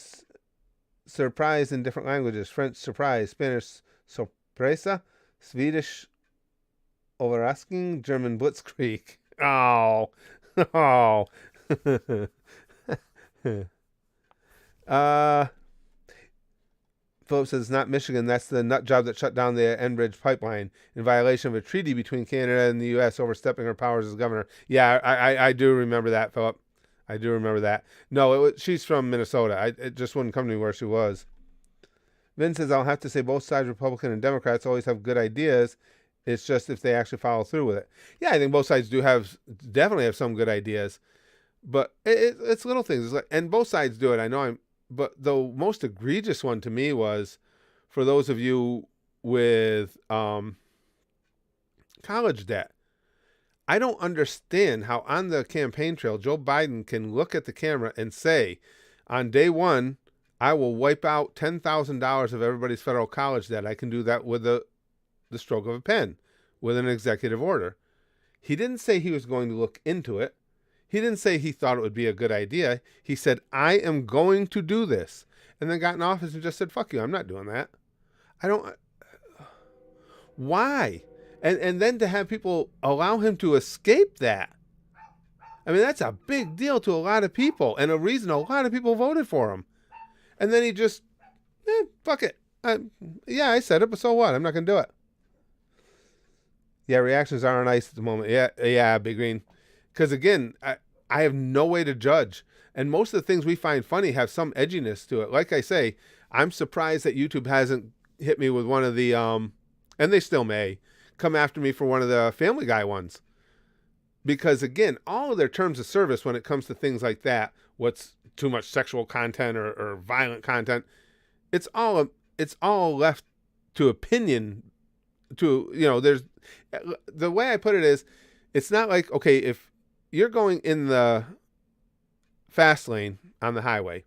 surprise in different languages. French, surprise. Spanish, sorpresa. Swedish, overrasking. German, blitzkrieg. Oh. Philip says, not Michigan. That's the nut job that shut down the Enbridge pipeline in violation of a treaty between Canada and the U.S. overstepping her powers as governor. Yeah, I do remember that, Philip. I do remember that. No, she's from Minnesota. It just wouldn't come to me where she was. Vin says, I'll have to say both sides, Republican and Democrats, always have good ideas. It's just if they actually follow through with it. Yeah, I think both sides definitely have some good ideas. But it's little things. It's like, and both sides do it. But the most egregious one to me was, for those of you with college debt, I don't understand how on the campaign trail, Joe Biden can look at the camera and say, on day one, I will wipe out $10,000 of everybody's federal college debt. I can do that with the stroke of a pen, with an executive order. He didn't say he was going to look into it. He didn't say he thought it would be a good idea. He said, I am going to do this. And then got in office and just said, fuck you, I'm not doing that. Why? And then to have people allow him to escape that. I mean, that's a big deal to a lot of people, and a reason a lot of people voted for him. And then he just, fuck it. I said it, but so what? I'm not going to do it. Yeah, reactions aren't nice at the moment. Yeah, Big Green. Because again, I have no way to judge. And most of the things we find funny have some edginess to it. Like I say, I'm surprised that YouTube hasn't hit me with one of the, and they still may, come after me for one of the Family Guy ones. Because again, all of their terms of service when it comes to things like that, what's too much sexual content or violent content, it's all left to opinion. To, you know, there's, the way I put it is, it's not like, okay, if you're going in the fast lane on the highway,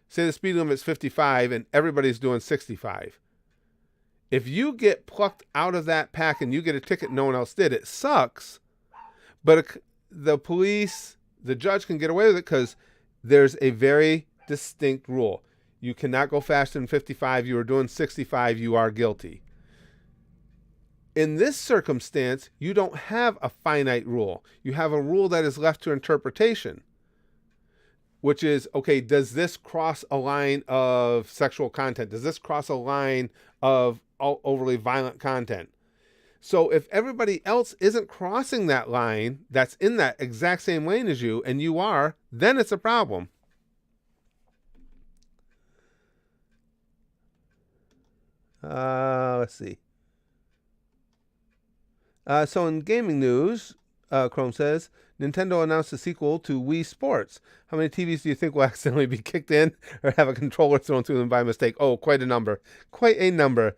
say the speed limit's 55 and everybody's doing 65. If you get plucked out of that pack and you get a ticket no one else did, it sucks. But the police, the judge can get away with it because there's a very distinct rule. You cannot go faster than 55. You are doing 65. You are guilty. In this circumstance, you don't have a finite rule. You have a rule that is left to interpretation, which is, okay, does this cross a line of sexual content? Does this cross a line of overly violent content? So if everybody else isn't crossing that line that's in that exact same lane as you, and you are, then it's a problem. Let's see. So in gaming news, Chrome says, Nintendo announced a sequel to Wii Sports. How many TVs do you think will accidentally be kicked in or have a controller thrown through them by mistake? Oh, quite a number. Quite a number.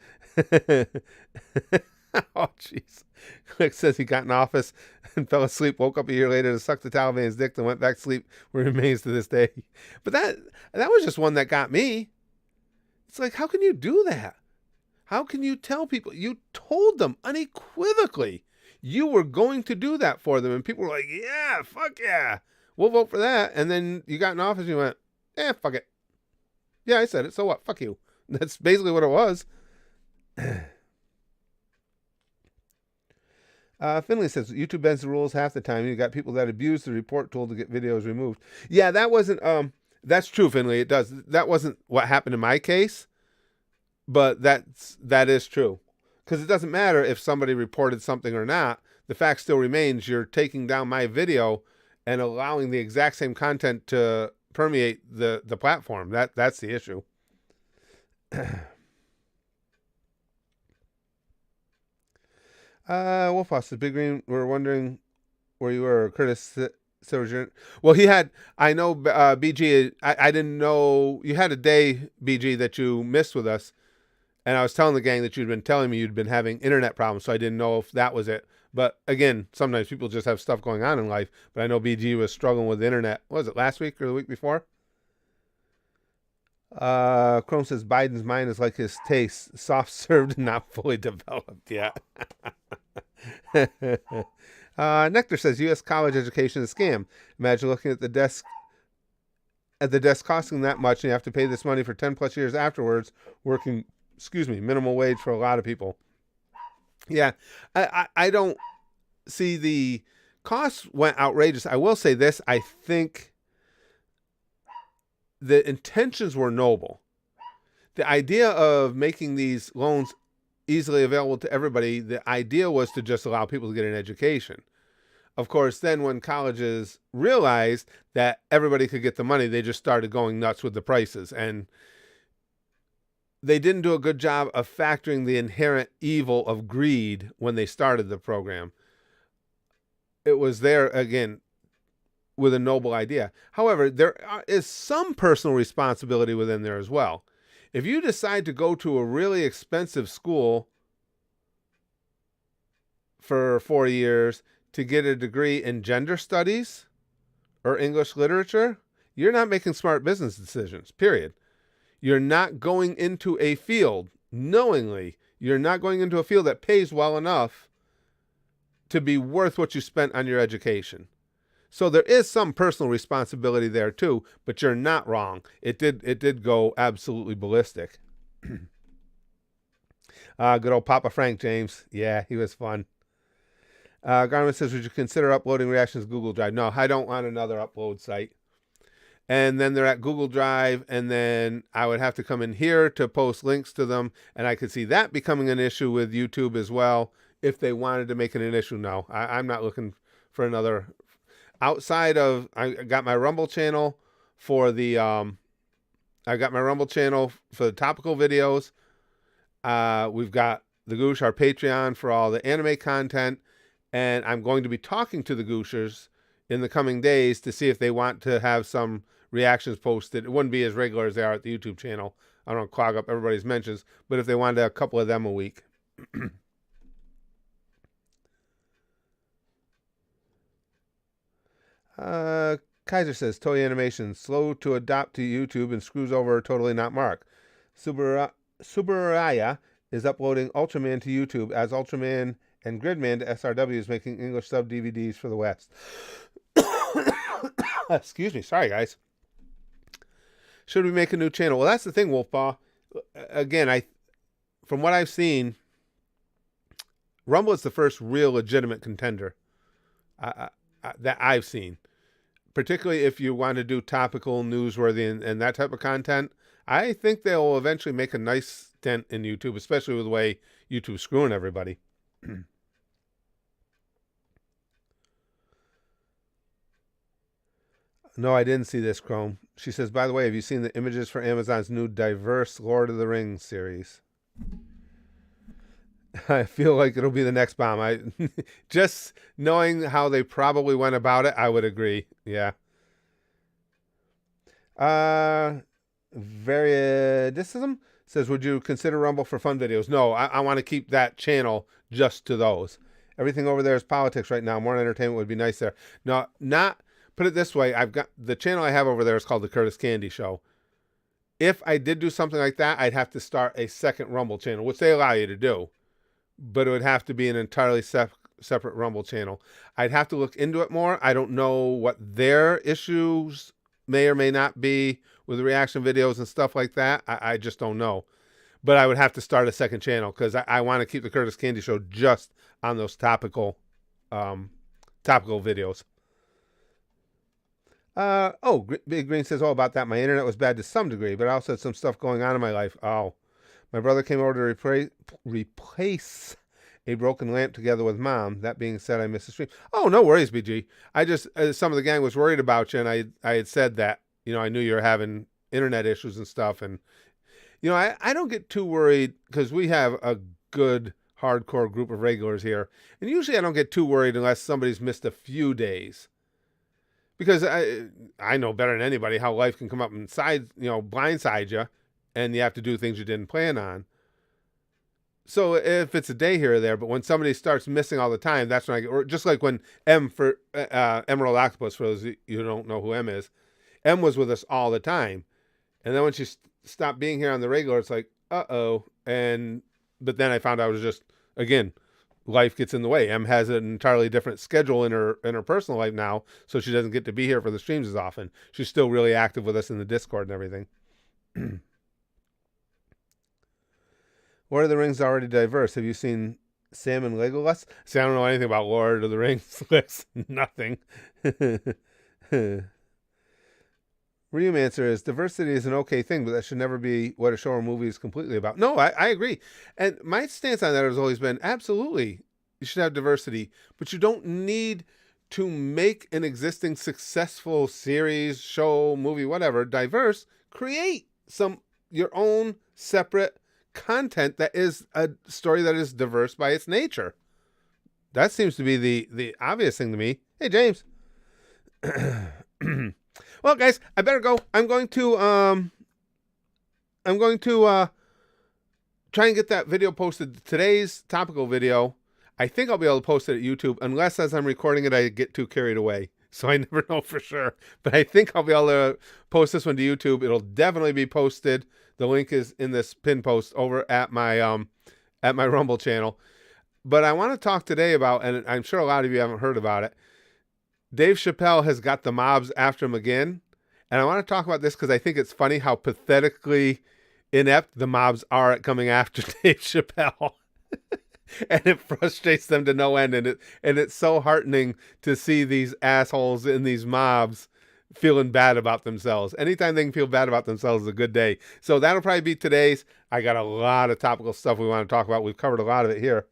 Oh, jeez. Click says he got in office and fell asleep, woke up a year later to suck the Taliban's dick, and went back to sleep, where he remains to this day. But that was just one that got me. It's like, how can you do that? How can you tell people? You told them unequivocally you were going to do that for them. And people were like, yeah, fuck yeah, we'll vote for that. And then you got in office and you went, fuck it. Yeah, I said it. So what? Fuck you. That's basically what it was. Finley says, YouTube bends the rules half the time. You got people that abuse the report tool to get videos removed. Yeah, that wasn't, that's true, Finley. It does. That wasn't what happened in my case, but that is true. Because it doesn't matter if somebody reported something or not. The fact still remains you're taking down my video and allowing the exact same content to permeate the platform. That's the issue. Wolfhouse, the Big Green, we're wondering where you were. Curtis Surgeon. Well, he had, I know, BG, I didn't know, you had a day, BG, that you missed with us. And I was telling the gang that you'd been telling me you'd been having internet problems, so I didn't know if that was it. But again, sometimes people just have stuff going on in life. But I know BG was struggling with the internet. What was it, last week or the week before? Chrome says Biden's mind is like his taste, soft served and not fully developed yet. Nectar says U.S. college education is a scam. Imagine looking at the desk costing that much, and you have to pay this money for 10 plus years afterwards, working, minimum wage for a lot of people. Yeah, I don't see the costs went outrageous. I will say this, I think the intentions were noble. The idea of making these loans easily available to everybody, the idea was to just allow people to get an education. Of course, then when colleges realized that everybody could get the money, they just started going nuts with the prices. And they didn't do a good job of factoring the inherent evil of greed when they started the program. It was there, again, with a noble idea. However, there is some personal responsibility within there as well. If you decide to go to a really expensive school for 4 years to get a degree in gender studies or English literature, you're not making smart business decisions, period. You're not going into a field, knowingly, you're not going into a field that pays well enough to be worth what you spent on your education. So there is some personal responsibility there too, but you're not wrong. It did go absolutely ballistic. Good old Papa Frank, James. Yeah, he was fun. Garmin says, would you consider uploading reactions to Google Drive? No, I don't want another upload site. And then they're at Google Drive, and then I would have to come in here to post links to them, and I could see that becoming an issue with YouTube as well if they wanted to make it an issue. No, I'm not looking for another. outside of, I got my Rumble channel for the topical videos. We've got the Goosh, our Patreon, for all the anime content, and I'm going to be talking to the Gooshers in the coming days to see if they want to have some reactions posted. It wouldn't be as regular as they are at the YouTube channel. I don't clog up everybody's mentions, but if they wanted a couple of them a week. Kaiser says, Toei Animation, slow to adopt to YouTube and screws over Totally Not Mark. Subaraya is uploading Ultraman to YouTube as Ultraman and Gridman to SRW is making English sub DVDs for the West. Excuse me. Sorry, guys. Should we make a new channel? Well, that's the thing, Wolfpaw. Again, from what I've seen, Rumble is the first real legitimate contender that I've seen. Particularly if you want to do topical, newsworthy, and that type of content. I think they'll eventually make a nice dent in YouTube, especially with the way YouTube's screwing everybody. No, I didn't see this, Chrome. She says, by the way, have you seen the images for Amazon's new diverse Lord of the Rings series? I feel like it'll be the next bomb. Just knowing how they probably went about it, I would agree. Yeah. Variedicism says, would you consider Rumble for fun videos? No, I want to keep that channel just to those. Everything over there is politics right now. More entertainment would be nice there. No, not, put it this way. I've got, the channel I have over there is called The Curtis Candy Show. If I did do something like that, I'd have to start a second Rumble channel, which they allow you to do. But it would have to be an entirely separate Rumble channel. I'd have to look into it more. I don't know what their issues may or may not be with the reaction videos and stuff like that. I just don't know. But I would have to start a second channel because I want to keep the Curtis Candy Show just on those topical videos. Big Green says, about that. My internet was bad to some degree, but I also had some stuff going on in my life. My brother came over to replace a broken lamp together with Mom. That being said, I missed the stream. Oh, no worries, BG. I just, some of the gang was worried about you, and I had said that, I knew you were having internet issues and stuff. And, I don't get too worried because we have a good, hardcore group of regulars here. And usually I don't get too worried unless somebody's missed a few days. Because I know better than anybody how life can come up and blindside you. And you have to do things you didn't plan on. So if it's a day here or there, but when somebody starts missing all the time, that's when I get, or just like when Emerald Octopus, for those of you who don't know who M is, M was with us all the time. And then when she stopped being here on the regular, it's like, uh-oh. But then I found out it was just, again, life gets in the way. M has an entirely different schedule in her personal life now, so she doesn't get to be here for the streams as often. She's still really active with us in the Discord and everything. Lord of the Rings is already diverse. Have you seen Sam and Legolas? See, I don't know anything about Lord of the Rings list. Nothing. Rehumancer is, diversity is an okay thing, but that should never be what a show or movie is completely about. No, I agree. And my stance on that has always been, absolutely, you should have diversity, but you don't need to make an existing successful series, show, movie, whatever, diverse. Create your own separate content that is a story that is diverse by its nature. That seems to be the obvious thing to me. Hey, James. Well, guys, I better go. I'm going to try and get that video posted. Today's topical video, I think I'll be able to post it at YouTube, unless as I'm recording it, I get too carried away. So I never know for sure. But I think I'll be able to post this one to YouTube. It'll definitely be posted. The link is in this pin post over at my Rumble channel. But I want to talk today about, and I'm sure a lot of you haven't heard about it, Dave Chappelle has got the mobs after him again. And I want to talk about this because I think it's funny how pathetically inept the mobs are at coming after Dave Chappelle. And it frustrates them to no end. And it's so heartening to see these assholes in these mobs feeling bad about themselves. Anytime they can feel bad about themselves is a good day. So that'll probably be today's. I got a lot of topical stuff we want to talk about. We've covered a lot of it here.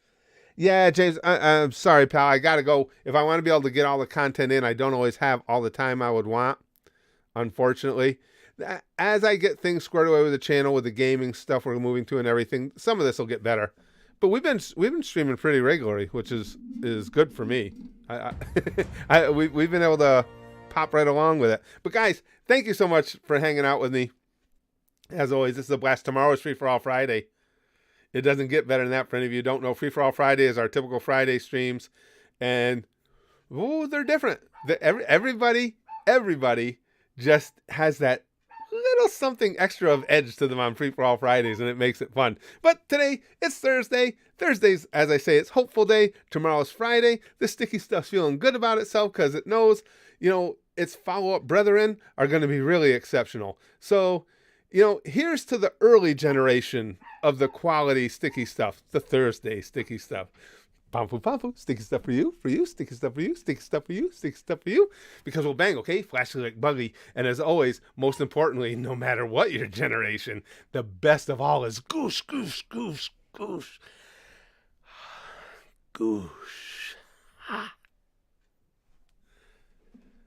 Yeah, James, I'm sorry, pal. I got to go. If I want to be able to get all the content in, I don't always have all the time I would want, unfortunately. As I get things squared away with the channel, with the gaming stuff we're moving to and everything, some of this will get better. But we've been streaming pretty regularly, which is good for me. We've been able to pop right along with it. But guys, thank you so much for hanging out with me. As always, this is a blast. Tomorrow is Free for All Friday. It doesn't get better than that for any of you who don't know. Free for All Friday is our typical Friday streams, and they're different. Everybody just has that little something extra of edge to them on Free for All Fridays, and it makes it fun. But today, it's Thursday. Thursdays, as I say, it's hopeful day. Tomorrow's Friday. The sticky stuff's feeling good about itself because it knows, its follow-up brethren are going to be really exceptional. So, here's to the early generation of the quality sticky stuff, the Thursday sticky stuff. Pampu, pampu, sticky stuff for you, sticky stuff for you, sticky stuff for you, sticky stuff for you. Because we'll bang, okay? Flashy like buggy. And as always, most importantly, no matter what your generation, the best of all is goosh, goosh, goosh, goosh. Goosh.